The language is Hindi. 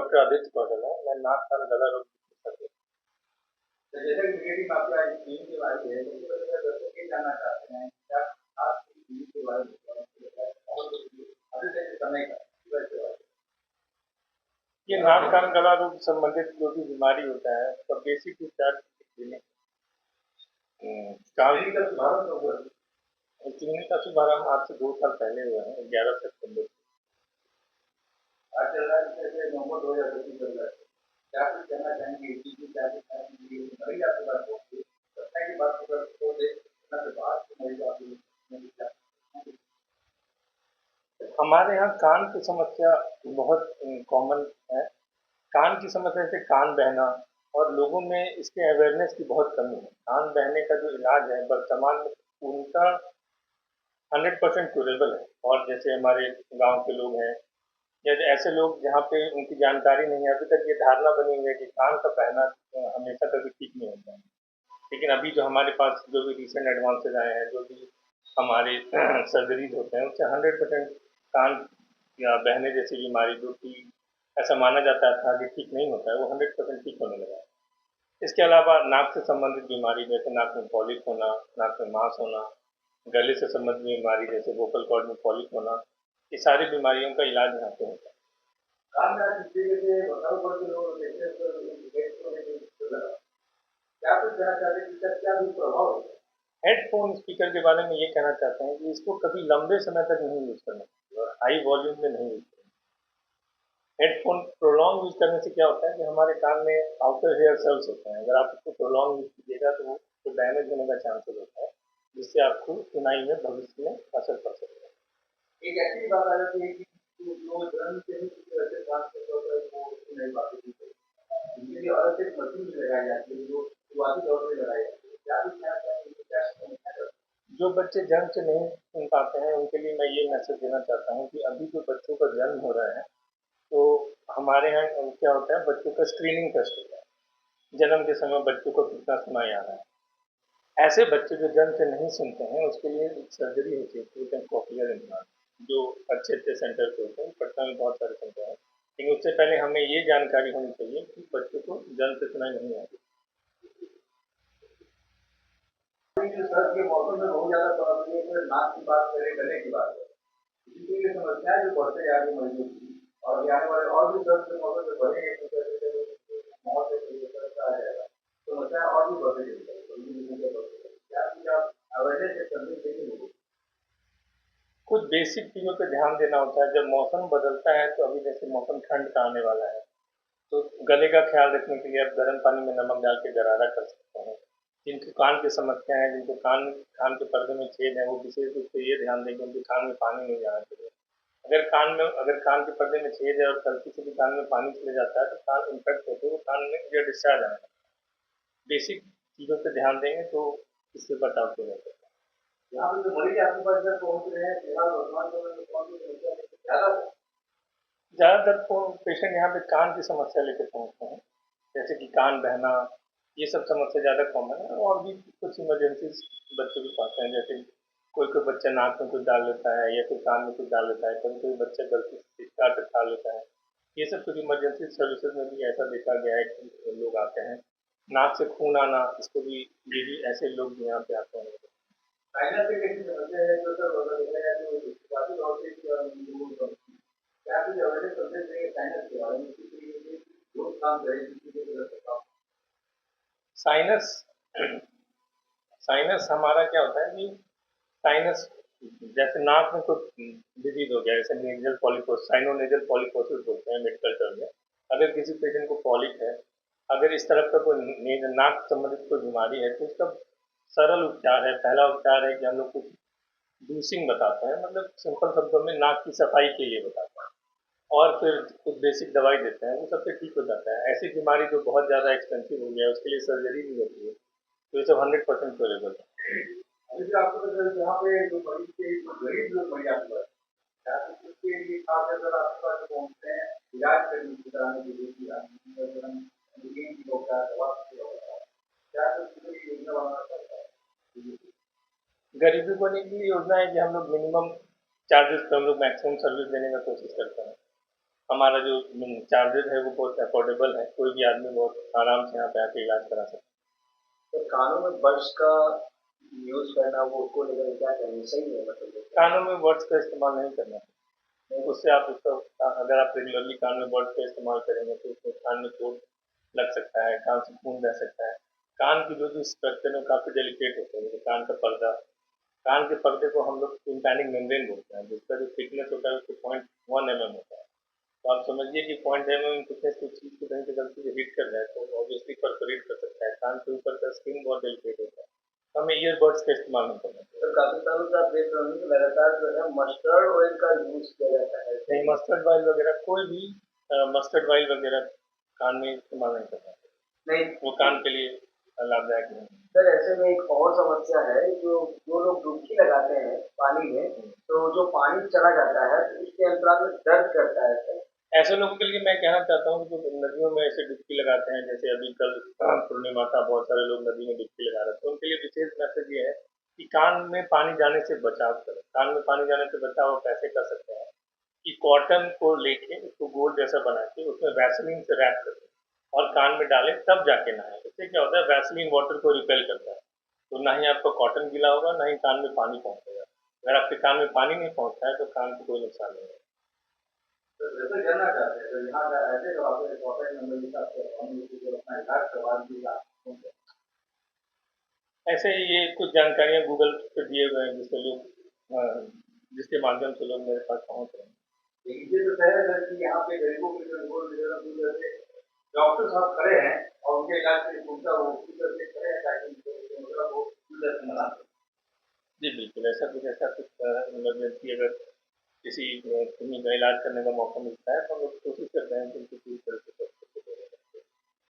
डॉक्टर आदित्य कौशल है। मैं नाक कान गला रोग चिकित्सक हूँ। तो जैसे कि निगेटिव आपका टीम के बारे में तो दर्शक ये जानना चाहते हैं कि आप टीम के बारे में अभी से समय का ये नाक कान गला रोग संबंधित जो भी बीमारी होता है उसका बेसिक उपचार क्लिनिक का शुभारंभ आज से 2 साल पहले हुआ है, 11 सितंबर। आज चल रहा है जैसे नवंबर 2025 चल रहा है, क्या कुछ कहना चाहेंगे कि क्या मरीज आपके पास घटना की बात तो देखना के बाद मरीज आप हमारे यहाँ कान की समस्या बहुत कॉमन है। कान की समस्या से कान बहना और लोगों में इसके अवेयरनेस की बहुत कमी है। कान बहने का जो इलाज है वर्तमान में उनका 100% क्यूरेबल है। और जैसे हमारे गांव के लोग हैं या ऐसे लोग जहाँ पे उनकी जानकारी नहीं है, अभी तक ये धारणा बनी हुई है कि कान का बहना हमेशा कभी ठीक नहीं होता है। लेकिन अभी जो हमारे पास जो भी रिसेंट एडवांसेज आए हैं, जो भी हमारे सर्जरीज होते हैं उससे 100% कान या बहने जैसी बीमारी जो कि ऐसा माना जाता था कि ठीक नहीं होता है, वो 100% ठीक होने लगा है। इसके अलावा नाक से संबंधित बीमारी जैसे नाक में पॉलिप होना, नाक में मांस होना, गले से संबंधित बीमारी जैसे वोकल कॉर्ड में पॉलिप होना, ये सारी बीमारियों का इलाज यहाँ पे होता है। हेडफोन स्पीकर के बारे में ये कहना चाहते हैं कि इसको कभी लंबे समय तक नहीं यूज करना चाहिए और हाई वॉल्यूम में नहीं यूज करना। हेडफोन प्रोलॉन्ग यूज करने से क्या होता है कि हमारे कान में आउटर हेयर सेल्स होते हैं, अगर आप इसको प्रोलॉन्ग यूज कीजिएगा तो वो डैमेज होने का चांसेस होता है, जिससे आपको सुनाई में भविष्य में असर पड़ सकता है। एक ऐसी बात आ जाती है कि जो जन्म से ही किसी तरह से ट्रांसफर होता है वो नहीं पाते इनके लिए अलग से मशीन लगाई जाती है जो शुरुआती दौर में लगाई जाती है। क्या कुछ कहना चाहेंगे? जो बच्चे जन्म से नहीं सुन पाते हैं उनके लिए मैं ये मैसेज देना चाहता हूँ कि अभी जो बच्चों का जन्म हो रहा है तो हमारे यहाँ क्या होता है, बच्चों का स्क्रीनिंग टेस्ट होता है। जन्म के समय बच्चों को कितना सुनाई आ रहा है। ऐसे बच्चे जो जन्म से नहीं सुनते हैं उसके लिए एक सर्जरी होती है, कॉक्लियर इम्प्लांट, जो अच्छे अच्छे सेंटर पे होते हैं। पटना में बहुत सारे सेंटर हैं, लेकिन उससे पहले हमें ये जानकारी होनी चाहिए कि बच्चों को जन्म से सुनाई नहीं आ रही। सर्द के मौसम में बहुत ज्यादा प्रॉब्लम है, नाक की बात करें, गले की बात करें, इसी लिए समस्याएं जो बढ़ते जा रही मरीजों की और आने वाले और भी सर्द के मौसम में बढ़ेंगे बहुत आ जाएगा, समस्या और भी बढ़ेगी। क्या आप अवेयरनेस के संदेश देंगे? कुछ बेसिक चीज़ों पे ध्यान देना होता है। जब मौसम बदलता है तो अभी जैसे मौसम ठंड का आने वाला है तो गले का ख्याल रखने के लिए आप गर्म पानी में नमक डाल के गरारा कर सकते हैं। जिनको कान की समस्या है, जिनको कान कान के पर्दे में छेद है, वो विशेष रूप से ये ध्यान दें कि उनके कान में पानी नहीं जाना चाहिए। अगर कान के पर्दे में छेद है और गलती से भी कान में पानी चले जाता है तो कान इन्फेक्ट होते वो कान में या डिस्चार्ज आने लगता है। बेसिक चीज़ों पे ध्यान देंगे तो इससे बचाव किया जा सकता है। यहाँ पे जो मरीज आपके पास जब पहुँच रहे हैं फिलहाल वर्तमान समय में कौन सी समस्या ज़्यादा है? ज़्यादातर पेशेंट यहाँ पे कान की समस्या लेकर पहुँचते हैं, जैसे कि कान बहना, ये सब समस्या ज़्यादा कॉमन है। और भी कुछ इमरजेंसीज बच्चों के पास हैं, जैसे कोई बच्चा नाक में कुछ डाल लेता है या फिर कान में कुछ डाल लेता है, कभी कोई बच्चा गलती से काट खा लेता है। ये सब कुछ इमरजेंसी सर्विसेज में भी ऐसा देखा गया है कि लोग आते हैं। नाक से खून आना, इसको भी ये भी ऐसे लोग भी यहाँ पे आते हैं। साइनस से कैसी समस्या है जो सर देखा जाए तो शुरुआती दौर से क्या कुछ अवेयरनेस संदेश देंगे साइनस के बारे में कि रोकथाम करें किसी के तरफ? साइनस साइनस हमारा क्या होता है कि साइनस जैसे नाक में कुछ डिजीज हो गया, जैसे नेजल पॉलीपोसिस, साइनोनेजल पॉलीपोसिस बोलते हैं मेडिकल टर्म में। अगर किसी पेशेंट को पॉलिप है, अगर इस तरफ का कोई नाक संबंधित कोई बीमारी है तो उसका सरल उपचार है, पहला उपचार है कि हम लोग कुछ डूसिंग बताते हैं, मतलब सिंपल शब्दों में नाक की सफाई के लिए बताते हैं और फिर कुछ बेसिक दवाई देते हैं, वो सबसे ठीक हो जाता है। ऐसी बीमारी जो बहुत ज़्यादा एक्सपेंसिव हो गया है उसके लिए सर्जरी भी होती है, तो ये सब 100% क्योरेबल है। अभी आपको तो यहाँ पे जो मरीज के गरीब लोग मरीज आपके पास उसके लिए खास अगर आपके पास पहुँचते हैं इलाज करने के लिए क्या योजना बनाना चाहता है? गरीबी बनी की योजना है कि हम लोग मिनिमम चार्जेस पे हम लोग मैक्सिमम सर्विस देने का कोशिश करते हैं। हमारा जो चार्जेज है वो बहुत अफोर्डेबल है, कोई भी आदमी बहुत आराम से यहाँ पे आके इलाज करा सकता तो कानों में बड्स का यूज करना वो उसको लेकर क्या कहेंगे, सही है मतलब है। कानों में वर्ड्स का इस्तेमाल नहीं करना चाहिए, उससे आप उसका अगर आप रेगुलरली कान में वर्ड्स का इस्तेमाल करेंगे तो उसमें कान में चोट लग सकता है, कान से खून बह सकता है। कान की जो स्ट्रक्चर है वो काफ़ी डेलिकेट होते हैं, जैसे कान का पर्दा, कान के पर्दे को हम लोग टिम्पैनिक मेम्ब्रेन बोलते हैं, जिसका जो थिकनेस होता है उसको 0.1 mm होता है। तो आप समझिए कि 0.1 mm थिकनेस की चीज़ को कहीं से गलती से हिट कर जाए तो ऑब्वियसली परफोरेट कर सकता है। कान के ऊपर का स्किन बहुत डेलिकेट होता है, तो हमें ईयरबड्स का इस्तेमाल नहीं करना चाहिए। तो काफी सालों से आप देख रहे होंगे कि लगातार जो है मस्टर्ड ऑयल का यूज किया जाता है। नहीं, मस्टर्ड ऑयल वगैरह कोई भी मस्टर्ड ऑयल वगैरह कान में इस्तेमाल नहीं करना चाहिए, नहीं, वो कान के लिए लाभदायक नहीं है। सर ऐसे में एक और समस्या है, जो जो लोग डुबकी लगाते हैं पानी में, तो जो पानी चला जाता है तो उसके अंतराल में दर्द करता है सर। ऐसे लोगों के लिए मैं कहना चाहता हूँ कि जो नदियों में ऐसे डुबकी लगाते हैं, जैसे अभी कल पूर्णिमा था, बहुत सारे लोग नदी में डुबकी लगा रहे थे, तो उनके लिए विशेष मैसेज ये है कि कान में पानी जाने से बचाव करें। कान में पानी जाने से बचाव आप ऐसे कर सकते हैं कि कॉटन को लेके उसको गोल जैसा बना के उसमें वैसलीन से रैप कर दें और कान में डालें, तब जाके नहाएं। इससे क्या होता है, वैसलीन वाटर को रिपेल करता है, तो ना ही आपका कॉटन गीला होगा, ना ही कान में पानी पहुंचेगा। अगर आपके कान में पानी नहीं पहुंचता है तो कान को कोई नुकसान नहीं है। तो जैसे जानना चाहते हैं, तो यहाँ का ऐसे करवाते हैं कॉटन नंबर के साथ हम लोग जो अपना इलाज करवा दिया। ऐसे ये कुछ जानकारियाँ गूगल पे दिए हुए हैं जिससे लोग जिसके माध्यम से लोग मेरे पास पहुँच रहे हैं। लेकिन ये तो तय है कि यहाँ पे गरीबों के लिए गोल जैसे डॉक्टर साहब खड़े हैं और उनके इलाज के लिए उनका वो करके खड़े हैं ताकि मतलब वो मना। जी बिल्कुल, ऐसा कुछ इमरजेंसी अगर किसी किसी का इलाज करने का मौका मिलता है तो हम लोग कोशिश करते हैं कि उनको